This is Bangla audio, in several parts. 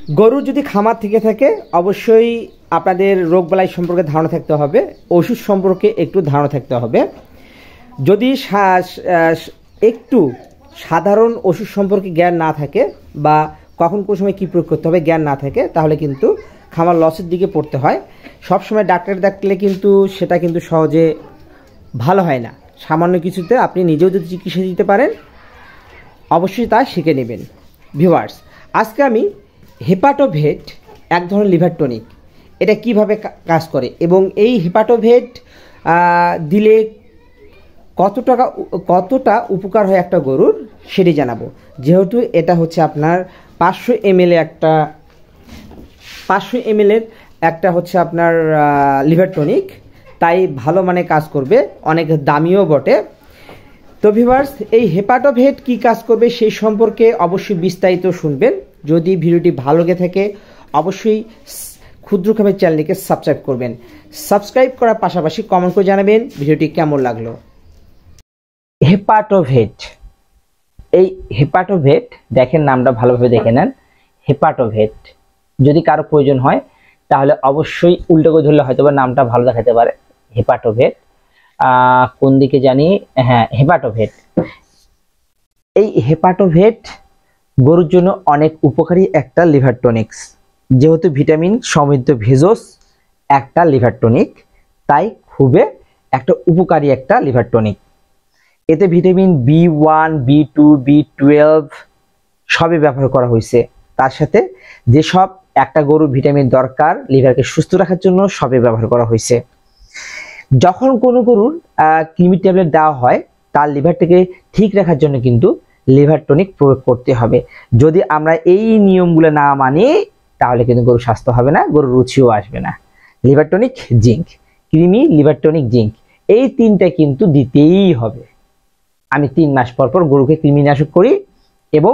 গরু যদি খামার থেকে থাকে অবশ্যই আপনাদের রোগবালাই সম্পর্কে ধারণা থাকতে হবে, ওষুধ সম্পর্কে একটু ধারণা থাকতে হবে। যদি একটু সাধারণ ওষুধ সম্পর্কে জ্ঞান না থাকে বা কখন কোন সময় কী প্রয়োগ করতে হবে জ্ঞান না থাকে, তাহলে কিন্তু খামার লসের দিকে পড়তে হয়। সবসময় ডাক্তার দেখলে কিন্তু সেটা কিন্তু সহজে ভালো হয় না। সামান্য কিছুতে আপনি নিজেও যদি চিকিৎসা দিতে পারেন অবশ্যই তা শিখে নেবেন। ভিউয়ার্স, আজকে আমি হেপাটোভেট এক ধরনের লিভার টনিক, এটা কিভাবে কাজ করে এবং এই হেপাটোভেট দিলে কতটা উপকার হয় একটা গরুর সেটি জানাবো। যেহেতু এটা হচ্ছে আপনার 500 ml একটা হচ্ছে আপনার লিভার টনিক, তাই ভালো মানে কাজ করবে, অনেক দামিও বটে। তো ভিউয়ার্স, এই হেপাটোভেট কি কাজ করবে সেই সম্পর্কে অবশ্যই বিস্তারিত শুনবেন। যদি ভিডিওটি ভালো লেগে থাকে অবশ্যই ক্ষুদ্র খামার চ্যানেলটিকে সাবস্ক্রাইব করবেন। সাবস্ক্রাইব করার পাশাপাশি কমেন্ট করে জানাবেন ভিডিওটি কেমন লাগলো। হেপাটোভেট, এই হেপাটোভেট দেখেন, নামটা ভালোভাবে দেখে নেন। হেপাটোভেট যদি কারো প্রয়োজন হয় তাহলে অবশ্যই উল্টো করে ধরলে হয়তো বা নামটা ভালো দেখাতে পারে। হেপাটোভেট কোন দিকে জানি, হ্যাঁ হেপাটোভেট। এই হেপাটোভেট গরুর জন্য অনেক উপকারী একটা লিভার টনিক্স। যেহেতু ভিটামিন সমৃদ্ধ ভেষজ একটা লিভার টনিক, তাই খুবই একটা উপকারী একটা লিভার টনিক। এতে ভিটামিন B1, B2, B12 সবই ব্যবহার করা হয়েছে। তার সাথে যেসব একটা গরুর ভিটামিন দরকার লিভারকে সুস্থ রাখার জন্য সবই ব্যবহার করা হয়েছে। যখন কোনো গরুর কৃমি ট্যাবলেট দেওয়া হয় তার লিভারটাকে ঠিক রাখার জন্য কিন্তু লিভার টনিক প্রয়োগ করতে হবে। যদি আমরা এই নিয়মগুলো না মানি তাহলে কিন্তু গরুর স্বাস্থ্য হবে না, গরুর রুচিও আসবে না। লিভার টনিক, জিঙ্ক, কৃমি, লিভার টনিক, জিঙ্ক, এই তিনটা কিন্তু দিতেই হবে। আমি 3 মাস পর পর গরুকে কৃমিনাশক করি এবং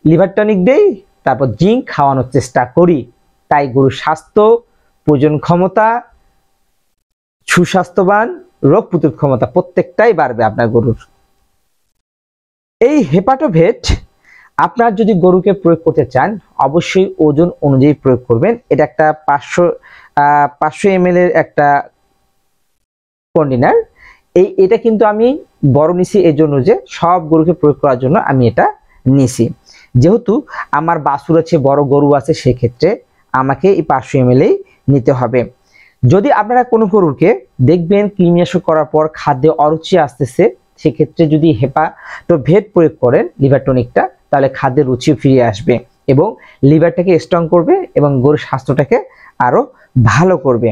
লিভার টনিক দেই, তারপর জিঙ্ক খাওয়ানোর চেষ্টা করি। তাই গরুর স্বাস্থ্য, প্রজনন ক্ষমতা, সুস্বাস্থ্যবান, রোগ প্রতিরোধ ক্ষমতা প্রত্যেকটাই বাড়বে আপনার গরুর। এই হেপাটোভেট আপনার যদি গরুকে প্রয়োগ করতে চান অবশ্যই ওজন অনুযায়ী প্রয়োগ করবেন। এটা একটা 500 ml এর একটা কন্টেনার। এটা কিন্তু আমি বড় নিছি এই জন্য যে সব গরুকে প্রয়োগ করার জন্য আমি এটা নিছি। যেহেতু আমার বাছুর আছে, বড় গরু আছে, সেক্ষেত্রে আমাকে এই 500 ml নিতে হবে। যদি আপনারা কোনো গরুকে দেখবেন কৃমিনাশক করার পর খাদ্যে অরুচি আসতেছে, সেক্ষেত্রে যদি হেপাটোভেট প্রয়োগ করেন লিভার টনিকটা, তাহলে খাদ্যের রুচি ফিরে আসবে এবং লিভারটাকে স্ট্রং করবে এবং গরুর স্বাস্থ্যটাকে আরো ভালো করবে।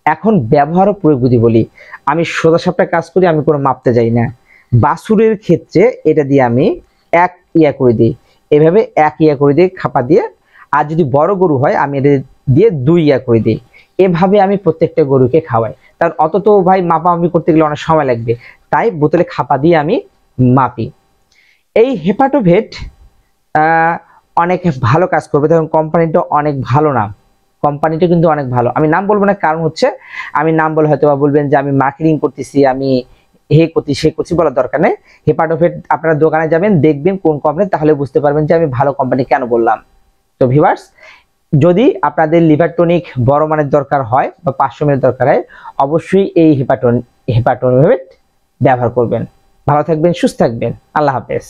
এখন ব্যবহার ও প্রয়োগ বিধি বলি। আমি সোজাসাপটা কাজ করি, আমি কোনো মাপতে যাই না। বাছুরের ক্ষেত্রে এটা দিয়ে আমি 1 ইয়া করে দিই, এভাবে 1 ইয়া করে দিই খাপা দিয়ে। আর যদি বড় গরু হয় আমি এটা দিয়ে 2 ইয়া করে দিই। এভাবে আমি প্রত্যেকটা গরুকে খাওয়াই, কারণ অত তো ভাই মাপামাপি করতে গেলে অনেক সময় লাগবে, তাই বোতলে খাপা দিয়ে আমি মাপি। এই হেপাটোভেট অনেক ভালো কাজ করবে, তখন কোম্পানিটা অনেক ভালো নাম, কোম্পানিটা কিন্তু অনেক ভালো। আমি নাম বলবো না, কারণ হচ্ছে আমি নাম বলে হয়তো বা বলবেন যে আমি মার্কেটিং করতেছি, আমি হে করছি সে করছি, বলার দরকার নেই। হেপাটোভেট আপনারা দোকানে যাবেন, দেখবেন কোন কোম্পানি, তাহলে বুঝতে পারবেন যে আমি ভালো কোম্পানি কেন বললাম। তো ভিউয়ার্স, যদি আপনাদের লিভার টনিক বড় মানের দরকার হয় বা 500 ml দরকার হয় অবশ্যই এই হেপাটোভেট ব্যবহার করবেন। ভালো থাকবেন, সুস্থ থাকবেন। আল্লাহ হাফেজ।